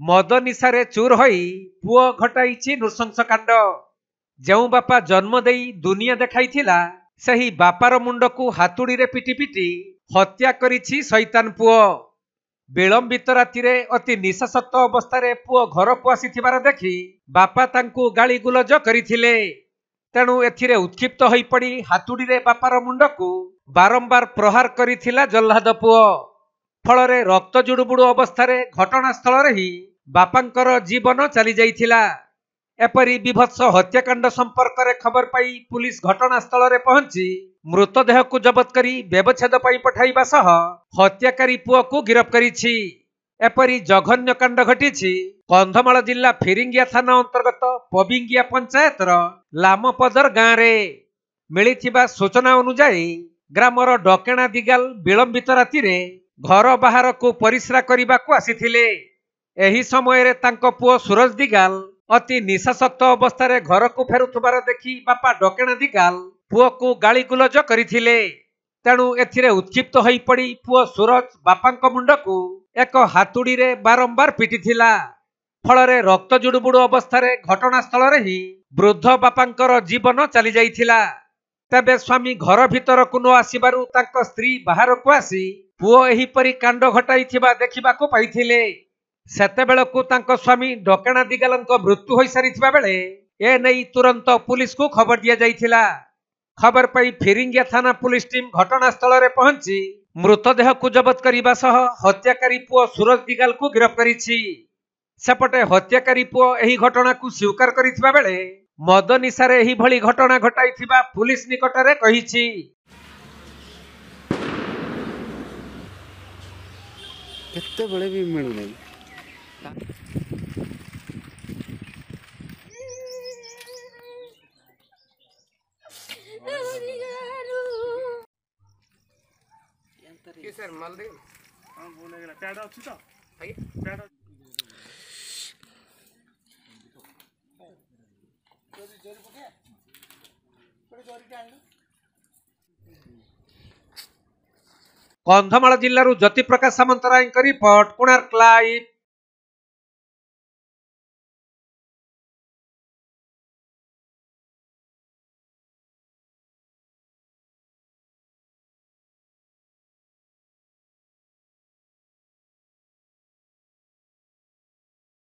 मद निशारे चूर होई पुओ घटाई नृशंस कांड। जो बापा जन्म देई दुनिया देखाइथिला सही बापार मुंड को हातुड़ी रे पिटी पिटी हत्या करिछि शैतान पुओ। विलंबित राति अति निशासक्त अवस्था पुओ घर को आसीथिबार देखि बापा तांकु गाली गुलज करिथिले। तेणु एथिरे उत्क्षिप्त होई पड़ी हातुड़ी रे बापार मुंड को बारंबार प्रहार करिथिला जल्लाद पुओ। फलरे रक्त जुड़ुबुड़ु अवस्था घटनास्थल ही बापांकर जीवन चली जाइथिला। एपरी विभत्स हत्याकांड संपर्क में खबर पाई पुलिस घटनास्थल में पहुंची मृतदेह को जबत करी व्यवच्छेद पाई पठाइबा सह हत्याकारी पुओ को गिरफ्त करिछि। एपरी जघन्य कांड घटिछि कंधमाल जिला फिरिंगिया थाना अंतर्गत पबिंगिया पंचायतर लामपदर गाँव में। मिलिथिबा सूचना अनुसार ग्रामर डकेणा दिगाल विलंबित राति घर बाहर को परिस्रा करने को आसीथिले। एही समय रे तांको पुओ सूरज दिगाल अति निशासक्त अवस्था घर को फेरुथबार देखि बापा डकेणा दिगाल पुओ को गाली गुलज करिथिले। तेणु एथिरे उत्क्षिप्त होई पड़ी पुओ सूरज बापांक मुंड को एक हातुड़ी रे बारंबार पिटिथिला। फलरे रक्त जुड़ुबुड़ु अवस्था घटनास्थल रे ही वृद्ध बापांकर जीवन चली जाइथिला। तेबे स्वामी घर भीतर को न आसिबारु तांको स्त्री बाहर को आसी पुओ एहीपरी कांड घटाइथिबा देखिबाको पाइथिले। सेतेबेलकु तांको स्वामी डकेणा दिगालंको मृत्यु होई सारिथिबा बेले ए नै तुरंत पुलिस को खबर दिया जाइथिला। खबर पाई फिरिंगिया थाना पुलिस टीम घटनास्थल रे पहुंची मृतदेह को जबत करिबा सह हत्याकारी पुओ सूरज दिगाल को गिरफ्त करिछि। सेपटे हत्याकारी पुओ एही घटना को स्वीकार करिथिबा बेले मद निशारे एही भली घटना घटाइथिबा पुलिस निकटरे कहिछि। केते बळे भी मिलु नै के सर माल दे हां बोले गेला पैड अछि त आगे पैड जोरी पके थोड़ी जोरी टांग कंधमाल जिल्लारू ज्योति प्रकाश सामंतराय रिपोर्ट कोणार्क लाइव।